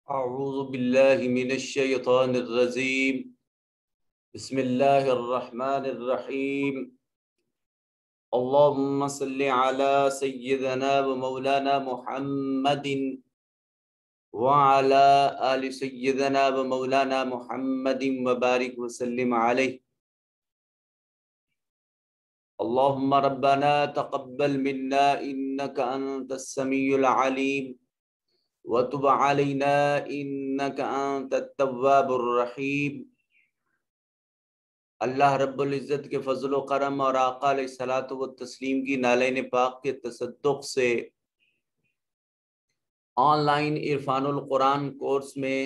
اعوذ باللہ من الشیطان الرجیم بسم اللہ الرحمن الرحیم اللہم صلی علی سیدنا و مولانا محمد وعلی آل سیدنا و مولانا محمد وبارک وسلم علیہ اللہم ربنا تقبل منا انک انت السمیع العلیم وتب علینا انک انت التواب الرحیم۔ اللہ رب العزت کے فضل و کرم اور آقا علیہ الصلوۃ والتسلیم کی نالین پاک کے تصدق سے آن لائن عرفان القرآن کورس میں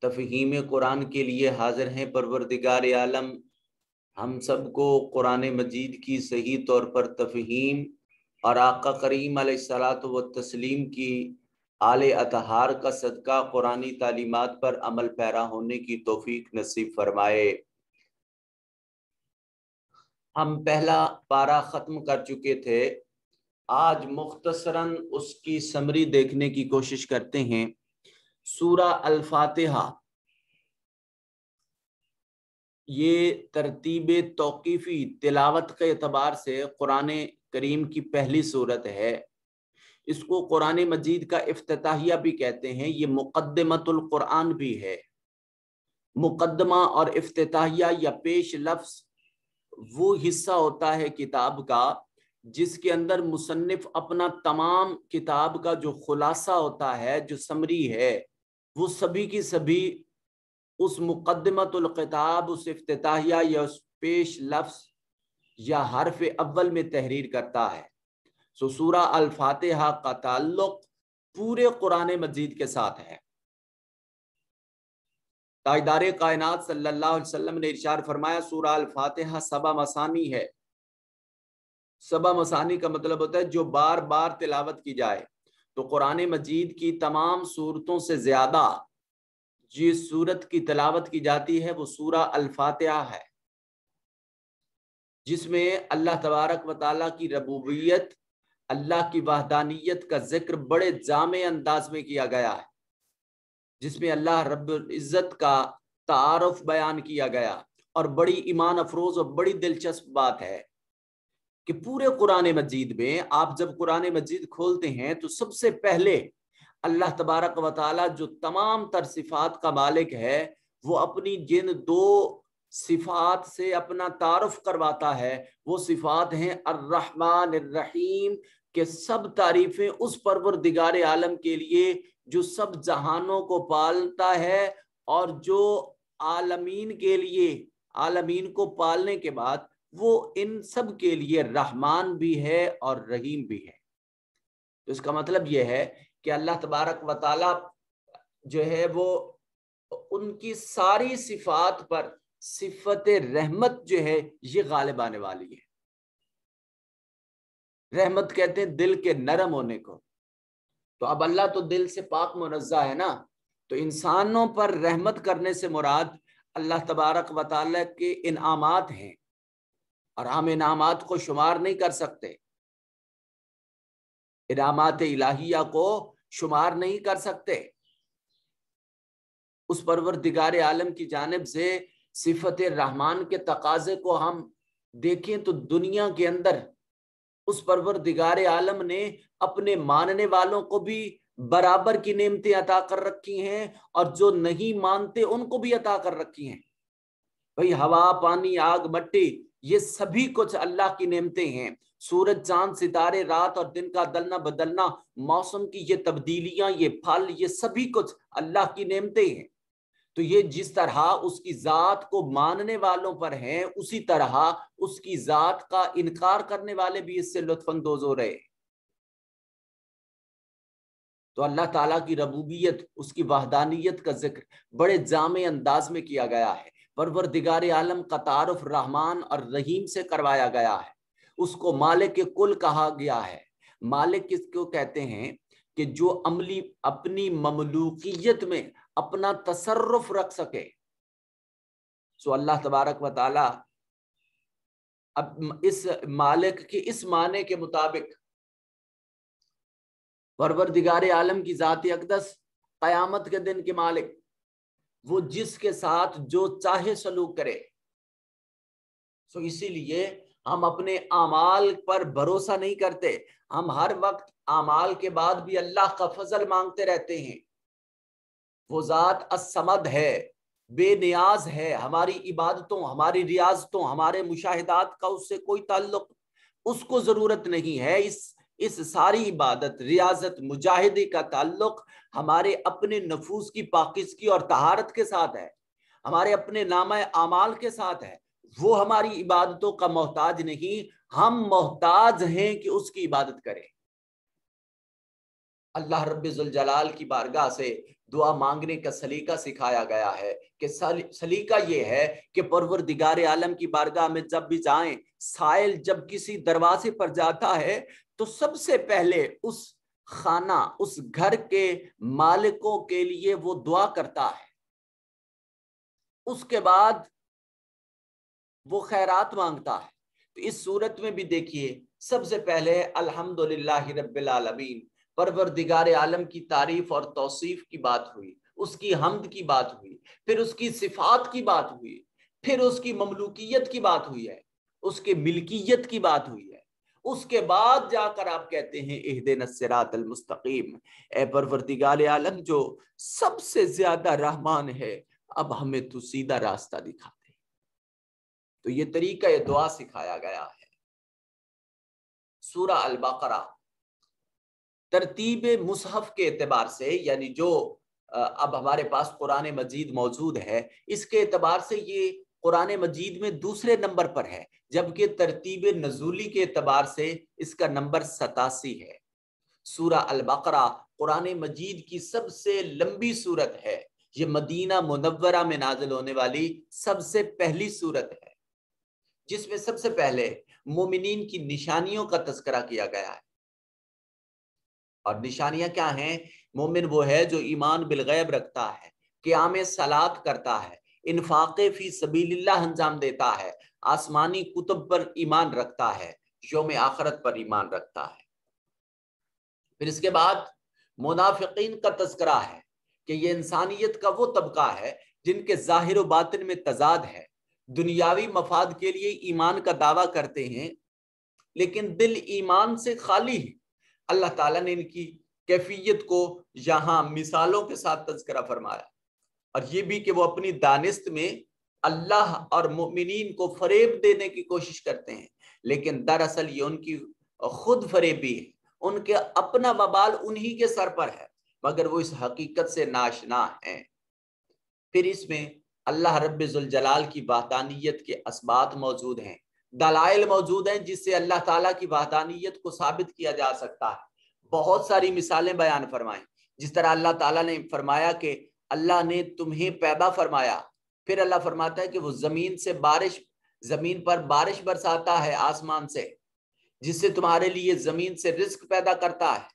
تفہیم قرآن کے لیے حاضر ہیں۔ پروردگار عالم ہم سب کو قرآن مجید کی صحیح طور پر تفہیم اور آقا کریم علیہ الصلوۃ والتسلیم کی آل اطہار کا صدقہ قرآنی تعلیمات پر عمل پیرا ہونے کی توفیق نصیب فرمائے۔ ہم پہلا پارہ ختم کر چکے تھے، آج مختصراً اس کی سمری دیکھنے کی کوشش کرتے ہیں۔ سورہ الفاتحہ یہ ترتیب توقیفی تلاوت کے اعتبار سے قرآن کریم کی پہلی سورت ہے۔ اس کو قرآن مجید کا افتتاحیہ بھی کہتے ہیں، یہ مقدمۃ القرآن بھی ہے۔ مقدمہ اور افتتاحیہ یا پیش لفظ وہ حصہ ہوتا ہے کتاب کا جس کے اندر مصنف اپنا تمام کتاب کا جو خلاصہ ہوتا ہے، جو سمری ہے، وہ سبھی کی سبھی اس مقدمۃ الکتاب، اس افتتاحیہ یا اس پیش لفظ یا حرف اول میں تحریر کرتا ہے۔ سورہ الفاتحہ کا تعلق پورے قرآن مجید کے ساتھ ہے۔ تاجدار کائنات صلی اللہ علیہ وسلم نے ارشاد فرمایا سورہ الفاتحہ 7 مثانی ہے۔ 7 مثانی کا مطلب ہوتا ہے جو بار بار تلاوت کی جائے۔ تو قرآن مجید کی تمام سورتوں سے زیادہ جس سورت کی تلاوت کی جاتی ہے وہ سورہ الفاتحہ ہے، جس میں اللہ تبارک و تعالیٰ کی ربوبیت، اللہ کی وحدانیت کا ذکر بڑے جامع انداز میں کیا گیا ہے، جس میں اللہ رب العزت کا تعارف بیان کیا گیا۔ اور بڑی ایمان افروز اور بڑی دلچسپ بات ہے کہ پورے قرآن مجید میں آپ جب قرآن مجید کھولتے ہیں تو سب سے پہلے اللہ تبارک و تعالیٰ جو تمام تر صفات کا مالک ہے، وہ اپنی جن 2 صفات سے اپنا تعارف کرواتا ہے، وہ صفات ہیں الرحمن الرحیم، کہ سب تعریفیں اس پروردگار عالم کے لیے جو سب جہانوں کو پالتا ہے اور جو عالمین کے لیے، عالمین کو پالنے کے بعد وہ ان سب کے لیے رحمان بھی ہے اور رحیم بھی ہے۔ تو اس کا مطلب یہ ہے کہ اللہ تبارک و تعالی جو ہے وہ ان کی ساری صفات پر صفت رحمت جو ہے یہ غالب آنے والی ہے۔ رحمت کہتے ہیں دل کے نرم ہونے کو، تو اب اللہ تو دل سے پاک منزہ ہے نا، تو انسانوں پر رحمت کرنے سے مراد اللہ تبارک و تعالی کے انعامات ہیں، اور ہم انعامات کو شمار نہیں کر سکتے، انعامات الہیہ کو شمار نہیں کر سکتے۔ اس پروردگار عالم کی جانب سے صفت رحمان کے تقاضے کو ہم دیکھیں تو دنیا کے اندر اس پروردگار عالم نے اپنے ماننے والوں کو بھی برابر کی نعمتیں عطا کر رکھی ہیں، اور جو نہیں مانتے ان کو بھی عطا کر رکھی ہیں۔ بھئی ہوا، پانی، آگ، مٹی، یہ سبھی کچھ اللہ کی نعمتیں ہیں۔ سورج، چاند، ستارے، رات اور دن کا دلنا بدلنا، موسم کی یہ تبدیلیاں، یہ پھل، یہ سبھی کچھ اللہ کی نعمتیں ہیں۔ تو یہ جس طرح اس کی ذات کو ماننے والوں پر ہیں، اسی طرح اس کی ذات کا انکار کرنے والے بھی اس سے لطف اندوز ہو رہے۔ تو اللہ تعالیٰ کی ربوبیت، اس کی وحدانیت کا ذکر بڑے جامع انداز میں کیا گیا ہے۔ پروردگار عالم کا تعارف رحمان اور رحیم سے کروایا گیا ہے۔ اس کو مالک کل کہا گیا ہے۔ مالک کس کو کہتے ہیں؟ کہ جو عملی اپنی مملوکیت میں اپنا تصرف رکھ سکے۔ سو اللہ تبارک و تعالی اب اس مالک کی اس معنی کے مطابق پروردگار عالم کی ذات اقدس قیامت کے دن کے مالک، وہ جس کے ساتھ جو چاہے سلوک کرے. سو اسی لیے ہم اپنے اعمال پر بھروسہ نہیں کرتے، ہم ہر وقت اعمال کے بعد بھی اللہ کا فضل مانگتے رہتے ہیں. وہ ذات الصمد ہے، بے نیاز ہے. ہماری عبادتوں، ہماری ریاضتوں، ہمارے مشاہدات کا اس سے کوئی تعلق، اس کو ضرورت نہیں ہے. اس ساری عبادت، ریاضت، مجاہدے کا تعلق ہمارے اپنے نفوس کی پاکیزگی اور طہارت کے ساتھ ہے، ہمارے اپنے نامہ اعمال کے ساتھ ہے. وہ ہماری عبادتوں کا محتاج نہیں، ہم محتاج ہیں کہ اس کی عبادت کریں. اللہ رب ذوالجلال کی بارگاہ سے دعا مانگنے کا سلیقہ سکھایا گیا ہے کہ سلیقہ یہ ہے کہ پروردگار عالم کی بارگاہ میں جب بھی جائیں، سائل جب کسی دروازے پر جاتا ہے تو سب سے پہلے اس خانہ، اس گھر کے مالکوں کے لیے وہ دعا کرتا ہے. اس کے بعد وہ خیرات مانگتا ہے. تو اس صورت میں بھی دیکھیے، سب سے پہلے الحمدللہ رب العالمین، پروردگار عالم کی تعریف اور توصیف کی بات ہوئی، اس کی حمد کی بات ہوئی، پھر اس کی صفات کی بات ہوئی، پھر اس کی مملوکیت کی بات ہوئی ہے، اس کے ملکیت کی بات ہوئی ہے. اس کے بعد جا کر آپ کہتے ہیں اہدنا الصراط المستقیم، اے پروردگار عالم جو سب سے زیادہ رحمان ہے، اب ہمیں تو سیدھا راستہ دکھا دے. تو یہ طریقہ یہ دعا سکھایا گیا ہے. سورہ البقرہ ترتیب مصحف کے اعتبار سے، یعنی جو اب ہمارے پاس قرآن مجید موجود ہے، اس کے اعتبار سے یہ قرآن مجید میں دوسرے نمبر پر ہے، جبکہ ترتیب نزولی کے اعتبار سے اس کا نمبر 87 ہے. سورہ البقرہ قرآن مجید کی سب سے لمبی سورت ہے. یہ مدینہ منورہ میں نازل ہونے والی سب سے پہلی سورت ہے، جس میں سب سے پہلے مومنین کی نشانیوں کا تذکرہ کیا گیا ہے. اور نشانیاں کیا ہیں؟ مومن وہ ہے جو ایمان بالغیب رکھتا ہے، قیام صلاۃ کرتا ہے، انفاق فی سبیل اللہ انجام دیتا ہے، آسمانی کتب پر ایمان رکھتا ہے، یوم آخرت پر ایمان رکھتا ہے. پھر اس کے بعد منافقین کا تذکرہ ہے کہ یہ انسانیت کا وہ طبقہ ہے جن کے ظاہر و باطن میں تضاد ہے، دنیاوی مفاد کے لیے ایمان کا دعویٰ کرتے ہیں لیکن دل ایمان سے خالی ہے. اللہ تعالیٰ نے ان کی کیفیت کو یہاں مثالوں کے ساتھ تذکرہ فرمایا، اور یہ بھی کہ وہ اپنی دانست میں اللہ اور مؤمنین کو فریب دینے کی کوشش کرتے ہیں، لیکن دراصل یہ ان کی خود فریبی ہے، ان کے اپنا وبال انہی کے سر پر ہے، مگر وہ اس حقیقت سے ناشنا ہیں. پھر اس میں اللہ رب ذوالجلال کی وحدانیت کے اسبات موجود ہیں، دلائل موجود ہیں جس سے اللہ تعالیٰ کی وحدانیت کو ثابت کیا جا سکتا ہے. بہت ساری مثالیں بیان فرمائیں، جس طرح اللہ تعالیٰ نے فرمایا کہ اللہ نے تمہیں پیدا فرمایا، پھر اللہ فرماتا ہے کہ وہ زمین پر بارش برساتا ہے آسمان سے، جس سے تمہارے لیے زمین سے رزق پیدا کرتا ہے.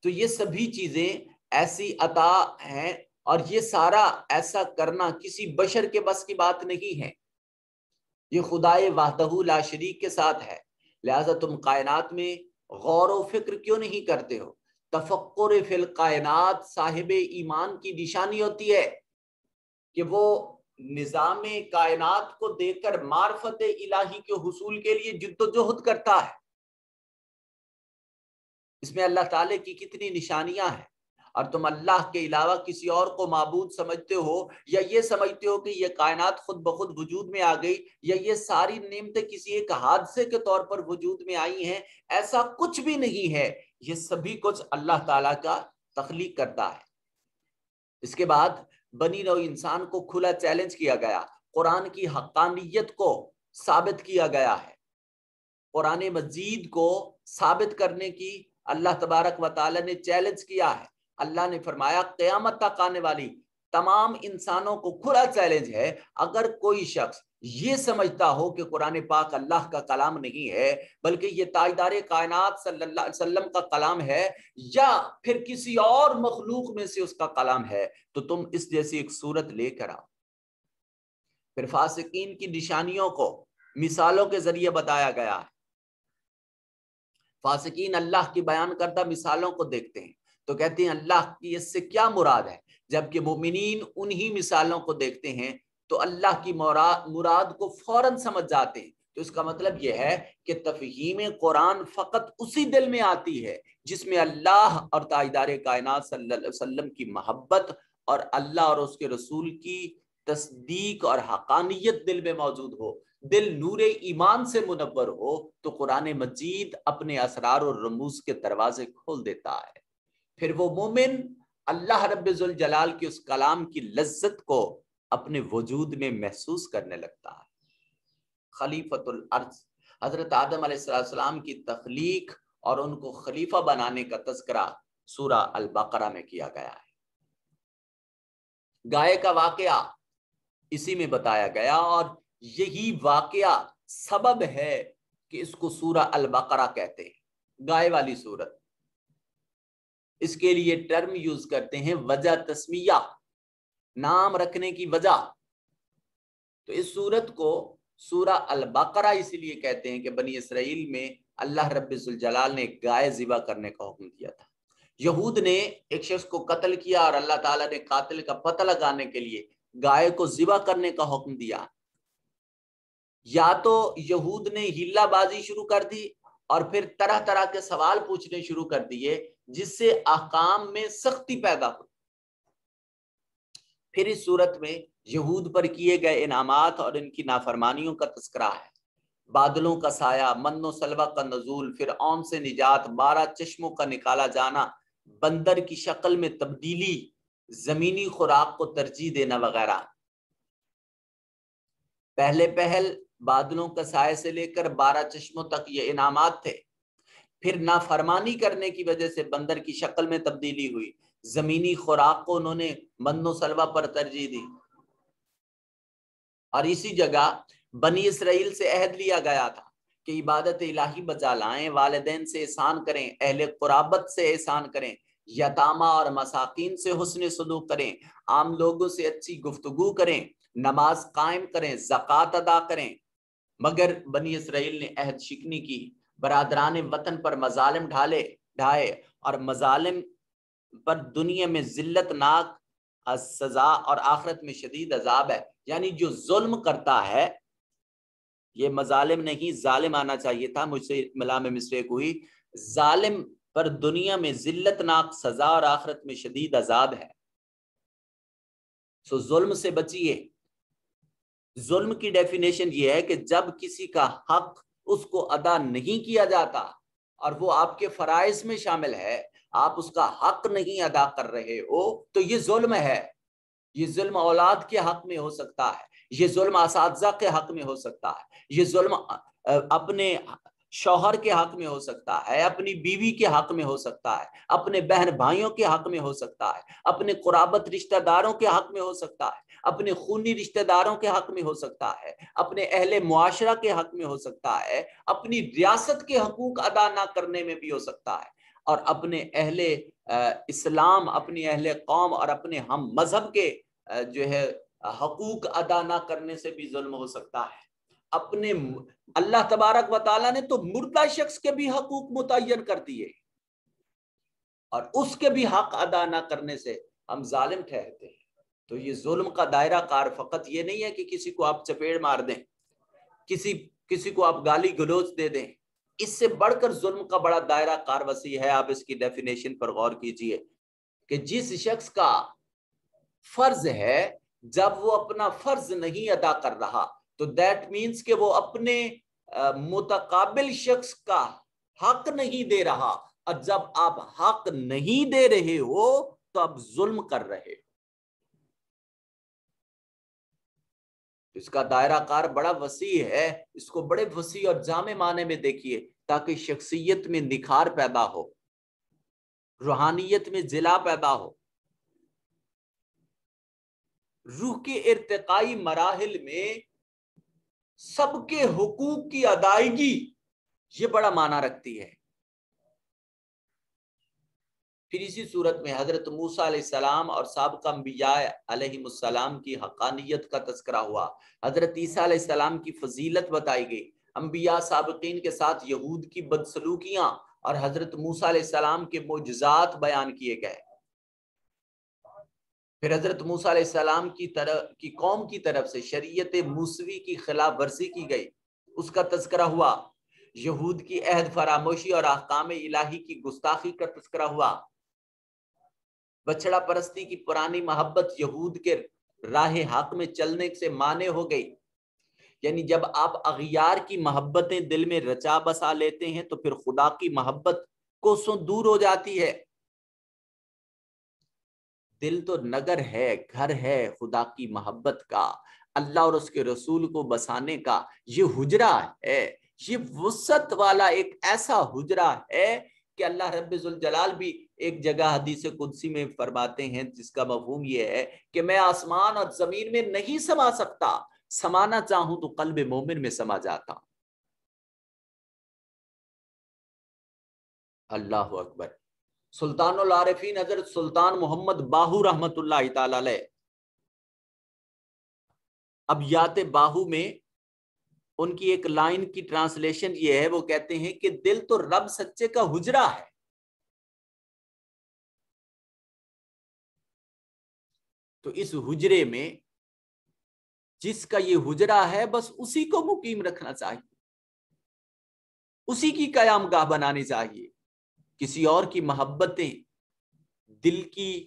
تو یہ سبھی چیزیں ایسی عطا ہیں، اور یہ سارا ایسا کرنا کسی بشر کے بس کی بات نہیں ہے، یہ خدائے وحدہ لا شریک کے ساتھ ہے. لہذا تم کائنات میں غور و فکر کیوں نہیں کرتے ہو؟ تفکر فی الکائنات صاحب ایمان کی نشانی ہوتی ہے کہ وہ نظام کائنات کو دیکھ کر معرفت الہی کے حصول کے لیے جد و جہد کرتا ہے. اس میں اللہ تعالی کی کتنی نشانیاں ہیں، اور تم اللہ کے علاوہ کسی اور کو معبود سمجھتے ہو، یا یہ سمجھتے ہو کہ یہ کائنات خود بخود وجود میں آ گئی، یا یہ ساری نعمتیں کسی ایک حادثے کے طور پر وجود میں آئی ہیں. ایسا کچھ بھی نہیں ہے، یہ سبھی کچھ اللہ تعالیٰ کا تخلیق کرتا ہے. اس کے بعد بنی نوع انسان کو کھلا چیلنج کیا گیا، قرآن کی حقانیت کو ثابت کیا گیا ہے. قرآن مجید کو ثابت کرنے کی اللہ تبارک و تعالی نے چیلنج کیا ہے. اللہ نے فرمایا قیامت تک آنے والی تمام انسانوں کو کھلا چیلنج ہے، اگر کوئی شخص یہ سمجھتا ہو کہ قرآن پاک اللہ کا کلام نہیں ہے بلکہ یہ تاجدار کائنات صلی اللہ علیہ وسلم کا کلام ہے، یا پھر کسی اور مخلوق میں سے اس کا کلام ہے، تو تم اس جیسی ایک صورت لے کر آؤ. پھر فاسقین کی نشانیوں کو مثالوں کے ذریعے بتایا گیا ہے. فاسقین اللہ کی بیان کردہ مثالوں کو دیکھتے ہیں تو کہتے ہیں اللہ کی اس سے کیا مراد ہے، جبکہ مومنین انہی مثالوں کو دیکھتے ہیں تو اللہ کی مراد کو فوراً سمجھ جاتے ہیں۔ تو اس کا مطلب یہ ہے کہ تفہیم قرآن فقط اسی دل میں آتی ہے جس میں اللہ اور تاجدار کائنات صلی اللہ علیہ وسلم کی محبت اور اللہ اور اس کے رسول کی تصدیق اور حقانیت دل میں موجود ہو، دل نور ایمان سے منور ہو، تو قرآن مجید اپنے اسرار اور رموز کے دروازے کھول دیتا ہے۔ پھر وہ مومن اللہ رب ذوالجلال کے اس کلام کی لذت کو اپنے وجود میں محسوس کرنے لگتا ہے۔ خلیفۃ الارض، حضرت آدم علیہ السلام کی تخلیق اور ان کو خلیفہ بنانے کا تذکرہ سورہ البقرہ میں کیا گیا ہے۔ گائے کا واقعہ اسی میں بتایا گیا، اور یہی واقعہ سبب ہے کہ اس کو سورہ البقرہ کہتے ہیں، گائے والی سورت۔ اس کے لیے ٹرم یوز کرتے ہیں وجہ تسمیہ، نام رکھنے کی وجہ۔ تو اس سورت کو سورہ البقرہ اسی لیے کہتے ہیں کہ بنی اسرائیل میں اللہ رب ذوالجلال نے گائے ذبح کرنے کا حکم دیا تھا۔ یہود نے ایک شخص کو قتل کیا اور اللہ تعالیٰ نے قاتل کا پتہ لگانے کے لیے گائے کو ذبح کرنے کا حکم دیا۔ یا تو یہود نے ہیلہ بازی شروع کر دی اور پھر طرح طرح کے سوال پوچھنے شروع کر دیے جس سے احکام میں سختی پیدا ہوئی۔ پھر اس صورت میں یہود پر کیے گئے انعامات اور ان کی نافرمانیوں کا تذکرہ ہے۔ بادلوں کا سایہ، من و سلوہ کا نزول، فرعون سے نجات، 12 چشموں کا نکالا جانا، بندر کی شکل میں تبدیلی، زمینی خوراک کو ترجیح دینا وغیرہ۔ پہل بادلوں کا سائے سے لے کر 12 چشموں تک یہ انعامات تھے۔ پھر نافرمانی کرنے کی وجہ سے بندر کی شکل میں تبدیلی ہوئی، زمینی خوراک کو انہوں نے من و سلوہ پر ترجیح دی۔ اور اسی جگہ بنی اسرائیل سے عہد لیا گیا تھا کہ عبادت الہی بجا لائیں، والدین سے احسان کریں، اہل قرابت سے احسان کریں، یتامہ اور مساکین سے حسن سلوک کریں، عام لوگوں سے اچھی گفتگو کریں، نماز قائم کریں، زکوٰۃ ادا کریں۔ مگر بنی اسرائیل نے عہد شکنی کی، برادران وطن پر مظالم ڈھائے، اور مظالم پر دنیا میں ذلت ناک سزا اور آخرت میں شدید عذاب ہے۔ یعنی جو ظلم کرتا ہے، یہ مظالم نہیں ظالم آنا چاہیے تھا، مجھ سے ملا میں مسٹیک ہوئی، ظالم پر دنیا میں ذلت ناک سزا اور آخرت میں شدید عذاب ہے۔ سو ظلم سے بچیے۔ ظلم کی ڈیفینیشن یہ ہے کہ جب کسی کا حق اس کو ادا نہیں کیا جاتا اور وہ آپ کے فرائض میں شامل ہے، آپ اس کا حق نہیں ادا کر رہے ہو، تو یہ ظلم ہے۔ یہ ظلم اولاد کے حق میں ہو سکتا ہے، یہ ظلم اساتذہ کے حق میں ہو سکتا ہے، یہ ظلم اپنے شوہر کے حق میں ہو سکتا ہے، اپنی بیوی کے حق میں ہو سکتا ہے، اپنے بہن بھائیوں کے حق میں ہو سکتا ہے، اپنے قرابت رشتہ داروں کے حق میں ہو سکتا ہے، اپنے خونی رشتہ داروں کے حق میں ہو سکتا ہے، اپنے اہل معاشرہ کے حق میں ہو سکتا ہے، اپنی ریاست کے حقوق ادا نہ کرنے میں بھی ہو سکتا ہے، اور اپنے اہل اسلام، اپنی اہل قوم اور اپنے ہم مذہب کے جو ہے حقوق ادا نہ کرنے سے بھی ظلم ہو سکتا ہے۔ اپنے اللہ تبارک و تعالیٰ نے تو مردہ شخص کے بھی حقوق متعین کر دیے، اور اس کے بھی حق ادا نہ کرنے سے ہم ظالم ٹھہرتے ہیں۔ تو یہ ظلم کا دائرہ کار فقط یہ نہیں ہے کہ کسی کو آپ چپیڑ مار دیں، کسی کو آپ گالی گلوچ دے دیں۔ اس سے بڑھ کر ظلم کا بڑا دائرہ کار وسیع ہے۔ آپ اس کی ڈیفینیشن پر غور کیجئے کہ جس شخص کا فرض ہے، جب وہ اپنا فرض نہیں ادا کر رہا تو دیٹ مینس کہ وہ اپنے متقابل شخص کا حق نہیں دے رہا، اور جب آپ حق نہیں دے رہے ہو تو آپ ظلم کر رہے ہو۔ اس کا دائرہ کار بڑا وسیع ہے، اس کو بڑے وسیع اور جامع معنی میں دیکھیے تاکہ شخصیت میں نکھار پیدا ہو، روحانیت میں جلا پیدا ہو، روح کے ارتقائی مراحل میں سب کے حقوق کی ادائیگی یہ بڑا معنی رکھتی ہے۔ پھر اسی صورت میں حضرت موسیٰ علیہ السلام اور سابقہ انبیاء علیہ السلام کی حقانیت کا تذکرہ ہوا، حضرت عیسیٰ علیہ السلام کی فضیلت بتائی گئی، انبیاء سابقین کے ساتھ یہود کی بدسلوکیاں اور حضرت موسیٰ علیہ السلام کے معجزات بیان کیے گئے. پھر حضرت موسیٰ علیہ السلام کی قوم کی طرف سے شریعت موسوی کی خلاف ورزی کی گئی، اس کا تذکرہ ہوا. یہود کی عہد فراموشی اور احکام الہی کی گستاخی کا تذکرہ ہوا. بچڑا پرستی کی پرانی محبت یہود کے راہ حق میں چلنے سے مانع ہو گئی. یعنی جب آپ اغیار کی محبتیں دل میں رچا بسا لیتے ہیں تو پھر خدا کی محبت کوسوں دور ہو جاتی ہے. دل تو نگر ہے، گھر ہے خدا کی محبت کا، اللہ اور اس کے رسول کو بسانے کا. یہ حجرہ ہے، یہ وسعت والا ایک ایسا حجرہ ہے کہ اللہ رب ذوالجلال بھی ایک جگہ حدیث قدسی میں فرماتے ہیں جس کا مفہوم یہ ہے کہ میں آسمان اور زمین میں نہیں سما سکتا، سمانا چاہوں تو قلب مومن میں سما جاتا. اللہ اکبر. سلطان العارفین حضرت سلطان محمد باہو رحمت اللہ تعالی علیہ، ابیات باہو میں ان کی ایک لائن کی ٹرانسلیشن یہ ہے، وہ کہتے ہیں کہ دل تو رب سچے کا حجرہ ہے. تو اس حجرے میں جس کا یہ حجرہ ہے بس اسی کو مقیم رکھنا چاہیے، اسی کی قیام گاہ بنانی چاہیے. کسی اور کی محبتیں دل کی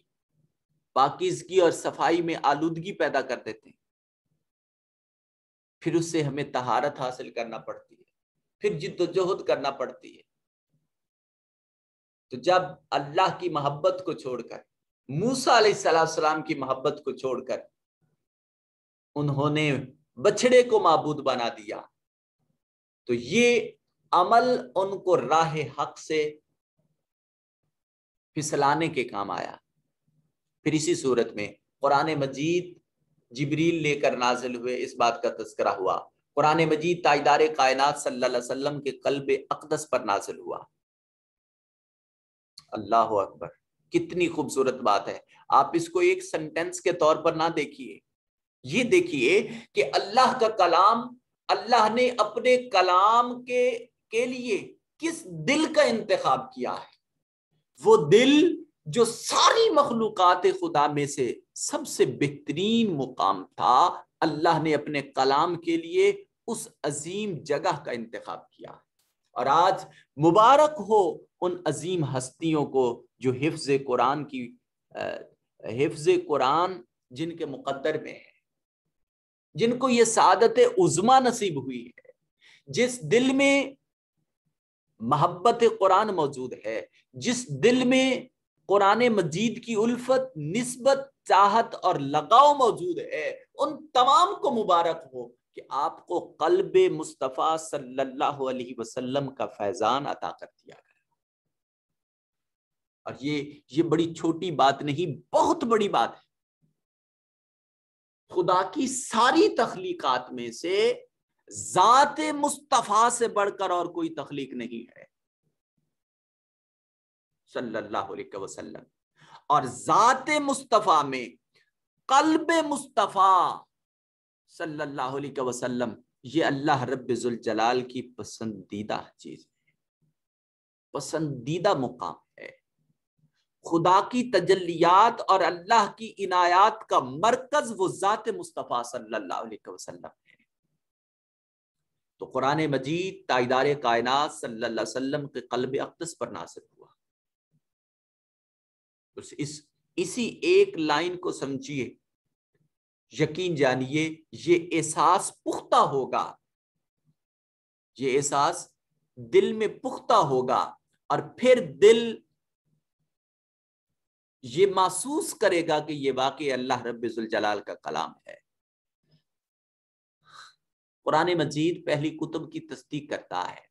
پاکیزگی اور صفائی میں آلودگی پیدا کر دیتے ہیں. پھر اس سے ہمیں طہارت حاصل کرنا پڑتی ہے، پھر جد و جہد کرنا پڑتی ہے. تو جب اللہ کی محبت کو چھوڑ کر، موسیٰ علیہ السلام کی محبت کو چھوڑ کر انہوں نے بچڑے کو معبود بنا دیا، تو یہ عمل ان کو راہ حق سے پھسلانے کے کام آیا. پھر اسی صورت میں قرآن مجید جبریل لے کر نازل ہوئے، اس بات کا تذکرہ ہوا. قرآن مجید تاجدار کائنات صلی اللہ علیہ وسلم کے قلب اقدس پر نازل ہوا. اللہ اکبر، کتنی خوبصورت بات ہے. آپ اس کو ایک سنٹینس کے طور پر نہ دیکھیے، یہ دیکھیے کہ اللہ کا کلام، اللہ نے اپنے کلام کے لیے کس دل کا انتخاب کیا ہے. وہ دل جو ساری مخلوقات خدا میں سے سب سے بہترین مقام تھا، اللہ نے اپنے کلام کے لیے اس عظیم جگہ کا انتخاب کیا. اور آج مبارک ہو ان عظیم ہستیوں کو جو حفظ قرآن جن کے مقدر میں ہے، جن کو یہ سعادت عظمیٰ نصیب ہوئی ہے. جس دل میں محبت قرآن موجود ہے، جس دل میں قرآن مجید کی الفت، نسبت، چاہت اور لگاؤ موجود ہے، ان تمام کو مبارک ہو کہ آپ کو قلب مصطفیٰ صلی اللہ علیہ وسلم کا فیضان عطا کر دیا گیا. اور یہ بڑی چھوٹی بات نہیں، بہت بڑی بات ہے. خدا کی ساری تخلیقات میں سے ذات مصطفیٰ سے بڑھ کر اور کوئی تخلیق نہیں ہے صلی اللہ علیہ وسلم. اور ذات مصطفیٰ میں قلب مصطفیٰ صلی اللہ علیہ وسلم، یہ اللہ رب ذوالجلال کی پسندیدہ چیز ہے، پسندیدہ مقام ہے. خدا کی تجلیات اور اللہ کی عنایات کا مرکز وہ ذات مصطفیٰ صلی اللہ علیہ وسلم ہے. تو قرآن مجید تاجدار کائنات صلی اللہ علیہ وسلم کے قلب اقدس پر نازل ہوا. اسی ایک لائن کو سمجھیے، یقین جانیے یہ احساس پختہ ہوگا، یہ احساس دل میں پختہ ہوگا، اور پھر دل یہ محسوس کرے گا کہ یہ واقعی اللہ رب ذوالجلال کا کلام ہے. قرآن مجید پہلی کتب کی تصدیق کرتا ہے،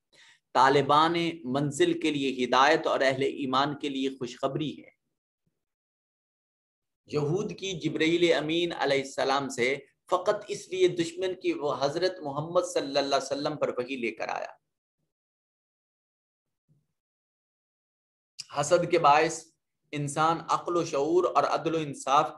طالبان منزل کے لیے ہدایت اور اہل ایمان کے لیے خوشخبری ہے. یہود کی جبرائیل امین علیہ السلام سے فقط اس لیے دشمن کی وہ حضرت محمد صلی اللہ علیہ وسلم پر وحی لے کر آیا. حسد کے باعث انسان عقل و شعور اور عدل و انصاف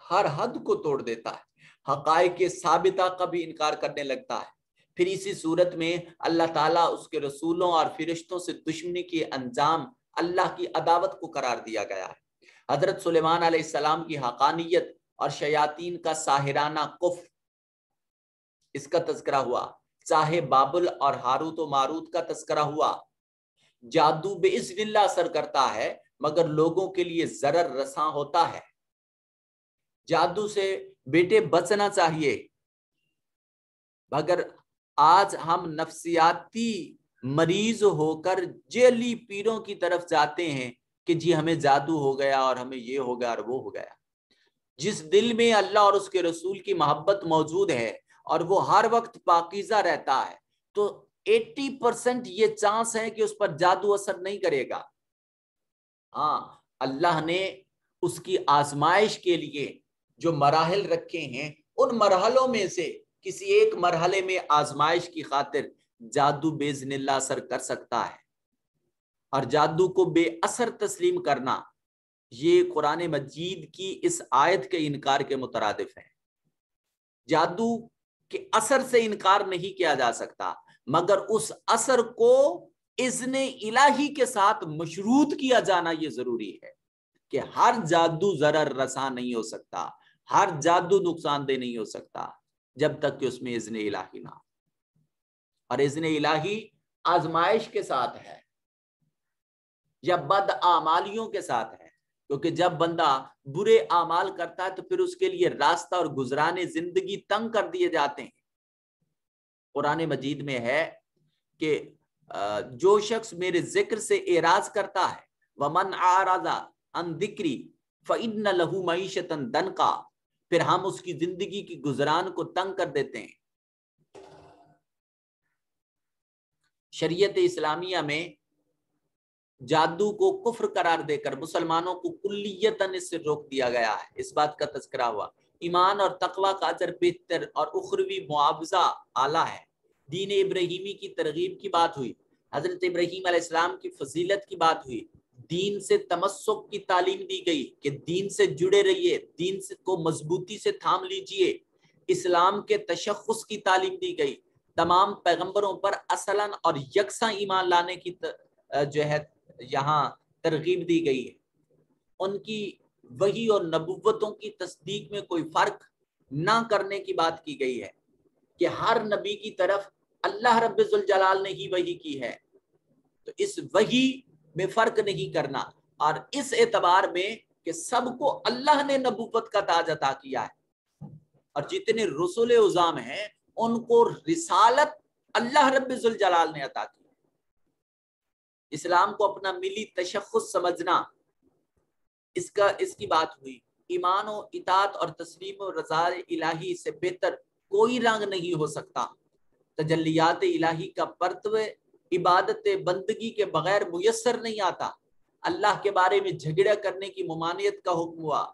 ہر حد کو توڑ دیتا ہے، حقائق ثابتہ کا بھی انکار کرنے لگتا ہے. پھر اسی صورت میں اللہ تعالیٰ اس کے رسولوں اور فرشتوں سے دشمنی کے انجام اللہ کی عداوت کو قرار دیا گیا ہے۔ حضرت سلیمان علیہ السلام کی حقانیت اور شیاطین کا ساحرانہ کفر، اس کا تذکرہ ہوا۔ چاہے بابل اور ہاروت و ماروت کا تذکرہ ہوا۔ جادو باذن اللہ اثر کرتا ہے مگر لوگوں کے لیے ضرر رساں ہوتا ہے۔ جادو سے بیٹے بچنا چاہیے، مگر آج ہم نفسیاتی مریض ہو کر جیلی پیروں کی طرف جاتے ہیں کہ جی ہمیں جادو ہو گیا اور ہمیں یہ ہو گیا اور وہ ہو گیا۔ جس دل میں اللہ اور اس کے رسول کی محبت موجود ہے اور وہ ہر وقت پاکیزہ رہتا ہے تو 80% یہ چانس ہے کہ اس پر جادو اثر نہیں کرے گا۔ ہاں، اللہ نے اس کی آزمائش کے لیے جو مراحل رکھے ہیں ان مرحلوں میں سے کسی ایک مرحلے میں آزمائش کی خاطر جادو باذن اللہ اثر کر سکتا ہے، اور جادو کو بے اثر تسلیم کرنا یہ قرآن مجید کی اس آیت کے انکار کے مترادف ہے۔ جادو کے اثر سے انکار نہیں کیا جا سکتا مگر اس اثر کو اذن الہی کے ساتھ مشروط کیا جانا یہ ضروری ہے کہ ہر جادو ضرر رساں نہیں ہو سکتا، ہر جادو نقصان دہ نہیں ہو سکتا جب تک کہ اس میں اذن الہی نہ ہو، اور اذن الہی آزمائش کے ساتھ ہے یا بد اعمالیوں کے ساتھ ہے، کیونکہ جب بندہ برے اعمال کرتا ہے تو پھر اس کے لیے راستہ اور گزرانے زندگی تنگ کر دیے جاتے ہیں۔ قرآن مجید میں ہے کہ جو شخص میرے ذکر سے اعراض کرتا ہے وَمَنْ أَعْرَضَ عَنْ ذِكْرِي فَإِنَّ لَهُ مَعِيشَةً ضَنْكًا، پھر ہم اس کی زندگی کی گزران کو تنگ کر دیتے ہیں۔ شریعت اسلامیہ میں جادو کو کفر قرار دے کر مسلمانوں کو کلیتاً اس سے روک دیا گیا ہے۔ اس بات کا تذکرہ ہوا۔ ایمان اور تقوی کا اجر بہتر اور اخروی معاوضہ اعلیٰ ہے۔ دین ابراہیمی کی ترغیب کی بات ہوئی، حضرت ابراہیم علیہ السلام کی فضیلت کی بات ہوئی، دین سے تمسک کی تعلیم دی گئی کہ دین سے جڑے رہیے، دین کو مضبوطی سے تھام لیجئے، اسلام کے تشخص کی تعلیم دی گئی، تمام پیغمبروں پر اصلاً اور یکساں ایمان لانے کی جو ہے یہاں ترغیب دی گئی ہے، ان کی وحی اور نبوتوں کی تصدیق میں کوئی فرق نہ کرنے کی بات کی گئی ہے کہ ہر نبی کی طرف اللہ رب ذوالجلال نے ہی وحی کی ہے، تو اس وحی میں فرق نہیں کرنا، اور اس اعتبار میں کہ سب کو اللہ نے نبوت کا تاج عطا کیا ہے، اور جتنے رسول عظام ہیں ان کو رسالت اللہ رب ذوالجلال نے عطا کی۔ اسلام کو اپنا ملی تشخص سمجھنا، اس کی بات ہوئی۔ ایمان و اطاعت اور تسلیم و رضا الہی سے بہتر کوئی رنگ نہیں ہو سکتا۔ تجلیات الہی کا پرتو عبادت بندگی کے بغیر میسر نہیں آتا۔ اللہ کے بارے میں جھگڑا کرنے کی ممانعت کا حکم ہوا۔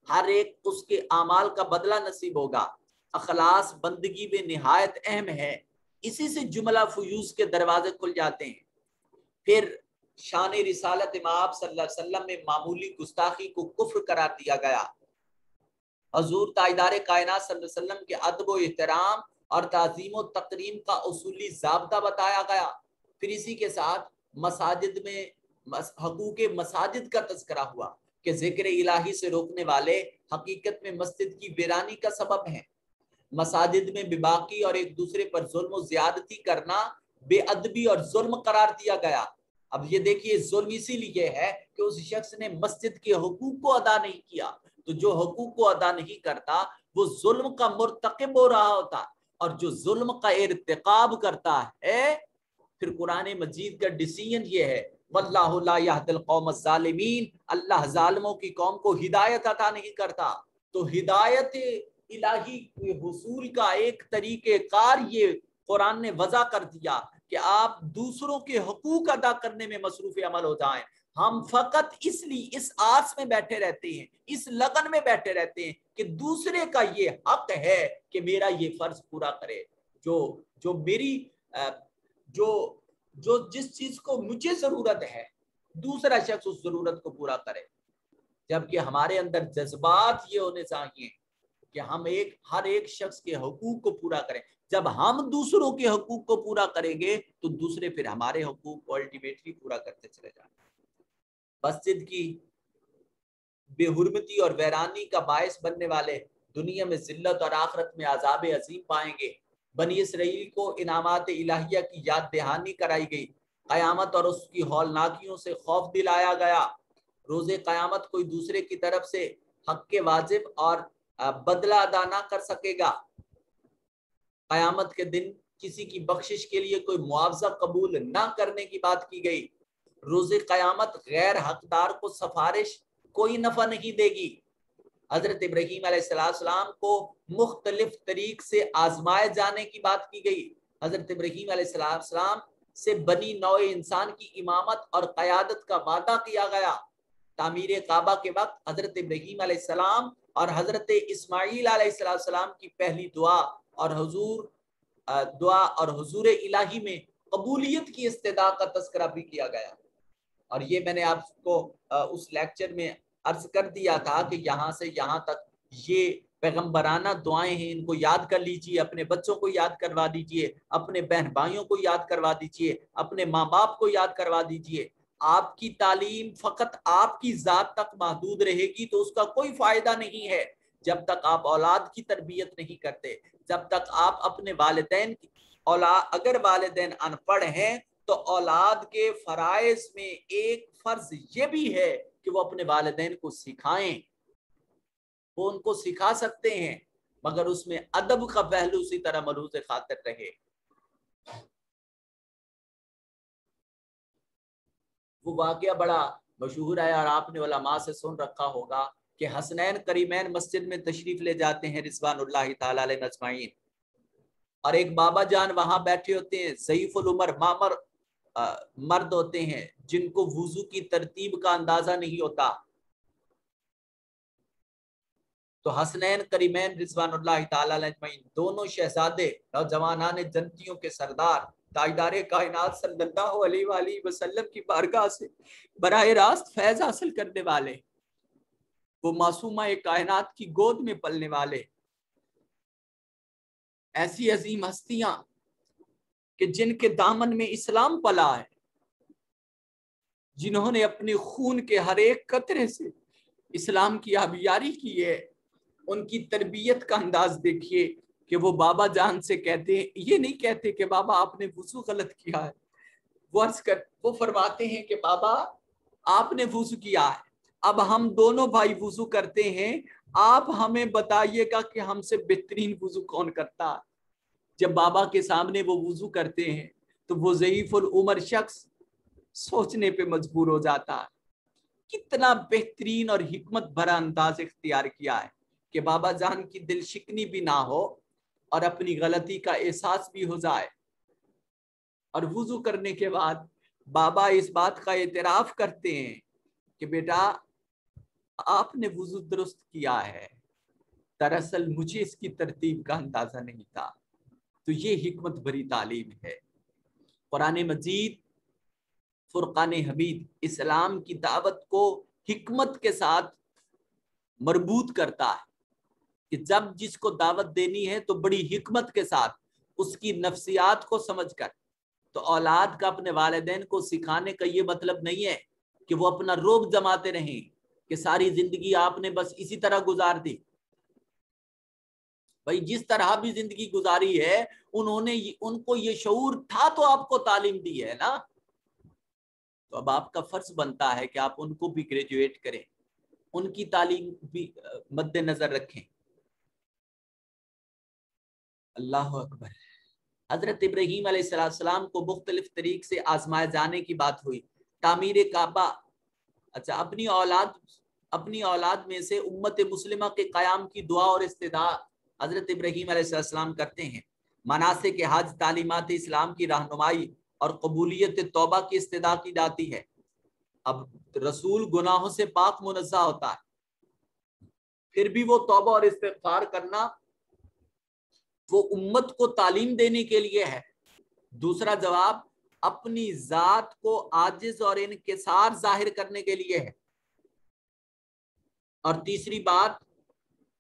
ہر ایک اس کے اعمال کا بدلہ نصیب ہوگا۔ اخلاص بندگی میں نہایت اہم ہے، اسی سے جملہ فیوز کے دروازے کھل جاتے ہیں۔ پھر شان رسالت امام صلی اللہ علیہ وسلم میں معمولی گستاخی کو کفر قرار دیا گیا۔ حضور تاجدار کائنات صلی اللہ علیہ وسلم کے ادب و احترام اور تعظیم و تکریم کا اصولی ضابطہ بتایا گیا۔ پھر اسی کے ساتھ مساجد میں حقوق مساجد کا تذکرہ ہوا کہ ذکر الہی سے روکنے والے حقیقت میں مسجد کی ویرانی کا سبب ہیں۔ مساجد میں بے باکی اور ایک دوسرے پر ظلم و زیادتی کرنا بے ادبی اور ظلم قرار دیا گیا۔ اب یہ دیکھیے ظلم اسی لیے ہے کہ اس شخص نے مسجد کے حقوق کو ادا نہیں کیا، تو جو حقوق کو ادا نہیں کرتا وہ ظلم کا مرتکب ہو رہا ہوتا، اور جو ظلم کا ارتکاب کرتا ہے پھر قرآن مجید کا ڈیسیژن یہ ہے واللہ لا یہدی القوم الظالمین، اللہ ظالموں کی قوم کو ہدایت عطا نہیں کرتا۔ تو ہدایت الہی کے حصول کا ایک طریقہ کار یہ قرآن نے وضع کر دیا کہ آپ دوسروں کے حقوق ادا کرنے میں مصروف عمل ہو جائیں۔ ہم فقط اس لیے اس آس میں بیٹھے رہتے ہیں، اس لگن میں بیٹھے رہتے ہیں کہ دوسرے کا یہ حق ہے کہ میرا یہ فرض پورا کرے، جو میری جو جس چیز کو مجھے ضرورت ہے دوسرا شخص اس ضرورت کو پورا کرے، جبکہ ہمارے اندر جذبات یہ ہونے چاہیے کہ ہم ہر ایک شخص کے حقوق کو پورا کریں. جب ہم دوسروں کے حقوق کو پورا کریں گے تو دوسرے پھر ہمارے حقوق کو الٹیمیٹلی پورا کرتے چلے جائیں. مسجد کی بے حرمتی اور ویرانی کا باعث بننے والے دنیا میں ذلت اور آخرت میں عذاب عظیم پائیں گے. بنی اسرائیل کو انعامات الہیہ کی یاد دہانی کرائی گئی. قیامت اور اس کی ہولناکیوں سے خوف دلایا گیا. روز قیامت کوئی دوسرے کی طرف سے حق کے واجب اور بدلہ ادا نہ کر سکے گا. قیامت کے دن کسی کی بخشش کے لیے کوئی معاوضہ قبول نہ کرنے کی بات کی گئی. روز قیامت غیر حقدار کو سفارش کوئی نفع نہیں دے گی. حضرت ابراہیم علیہ السلام کو مختلف طریق سے آزمائے جانے کی بات کی گئی. حضرت ابراہیم علیہ السلام سے بنی نوع انسان کی امامت اور قیادت کا وعدہ کیا گیا. تعمیر کعبہ کے وقت حضرت ابراہیم علیہ السلام اور حضرت اسماعیل علیہ السلام کی پہلی دعا اور حضور الہی میں قبولیت کی استدعا کا تذکرہ بھی کیا گیا. اور یہ میں نے آپ کو اس لیکچر میں عرض کر دیا تھا کہ یہاں سے یہاں تک یہ پیغمبرانہ دعائیں ہیں، ان کو یاد کر لیجئے، اپنے بچوں کو یاد کروا دیجئے، اپنے بہن بھائیوں کو یاد کروا دیجئے، اپنے ماں باپ کو یاد کروا دیجئے. آپ کی تعلیم فقط آپ کی ذات تک محدود رہے گی تو اس کا کوئی فائدہ نہیں ہے جب تک آپ اولاد کی تربیت نہیں کرتے. جب تک آپ اپنے والدین اگر والدین ان پڑھ ہیں تو اولاد کے فرائض میں ایک فرض یہ بھی ہے کہ وہ اپنے والدین کو سکھائیں. وہ ان کو سکھا سکتے ہیں مگر اس میں ادب کا پہلو اسی طرح ملحوظ خاطر رہے. وہ واقعہ بڑا مشہور ہے اور آپ نے علماء سے سن رکھا ہوگا کہ حسنین کریمین مسجد میں تشریف لے جاتے ہیں رضوان اللہ تعالی علیہ اجمعین، اور ایک بابا جان وہاں بیٹھے ہوتے ہیں، ضعیف العمر مامر مرد ہوتے ہیں جن کو وضو کی ترتیب کا اندازہ نہیں ہوتا. تو حسنین کریمین رضوان اللہ تعالی علیہ اجمعین دونوں شہزادے نوجوانان جنتیوں کے سردار تاجدار کائنات صلی اللہ علیہ وآلہ وسلم کی بارگاہ سے براہ راست فیض حاصل کرنے والے، وہ معصومہ کائنات کی گود میں پلنے والے، ایسی عظیم ہستیاں کہ جن کے دامن میں اسلام پلا ہے، جنہوں نے اپنے خون کے ہر ایک قطرے سے اسلام کی آبیاری کی ہے. ان کی تربیت کا انداز دیکھیے کہ وہ بابا جان سے کہتے ہیں، یہ نہیں کہتے کہ بابا آپ نے وضو غلط کیا ہے، وہ فرماتے ہیں کہ بابا آپ نے وضو کیا ہے، اب ہم دونوں بھائی وضو کرتے ہیں، آپ ہمیں بتائیے گا کہ ہم سے بہترین وضو کون کرتا. جب بابا کے سامنے وہ وضو کرتے ہیں تو وہ ضعیف العمر شخص سوچنے پہ مجبور ہو جاتا ہے کتنا بہترین اور حکمت بھرا انداز اختیار کیا ہے کہ بابا جان کی دل شکنی بھی نہ ہو اور اپنی غلطی کا احساس بھی ہو جائے. اور وضو کرنے کے بعد بابا اس بات کا اعتراف کرتے ہیں کہ بیٹا آپ نے وضو درست کیا ہے، دراصل مجھے اس کی ترتیب کا اندازہ نہیں تھا. تو یہ حکمت بھری تعلیم ہے. قرآن مجید فرقان حمید اسلام کی دعوت کو حکمت کے ساتھ مربوط کرتا ہے کہ جب جس کو دعوت دینی ہے تو بڑی حکمت کے ساتھ اس کی نفسیات کو سمجھ کر. تو اولاد کا اپنے والدین کو سکھانے کا یہ مطلب نہیں ہے کہ وہ اپنا روب جماتے رہیں کہ ساری زندگی آپ نے بس اسی طرح گزار دی. بھائی جس طرح بھی زندگی گزاری ہے ان کو یہ شعور تھا تو آپ کو تعلیم دی ہے نا. تو اب آپ کا فرض بنتا ہے کہ آپ ان کو بھی گریجویٹ کریں، ان کی تعلیم بھی مد نظر رکھیں. اللہ اکبر. حضرت ابراہیم علیہ السلام کو مختلف طریق سے آزمائے جانے کی بات ہوئی. تعمیر کعبہ، اچھا اپنی اولاد میں سے امت مسلمہ کے قیام کی دعا اور استدعا حضرت ابراہیم علیہ السلام کرتے ہیں. مناسک حج تعلیمات اسلام کی رہنمائی اور قبولیت توبہ کی استدعا کی جاتی ہے. اب رسول گناہوں سے پاک منزہ ہوتا ہے، پھر بھی وہ توبہ اور استغفار کرنا وہ امت کو تعلیم دینے کے لیے ہے. دوسرا جواب اپنی ذات کو عاجز اور انکسار ظاہر کرنے کے لیے ہے. اور تیسری بات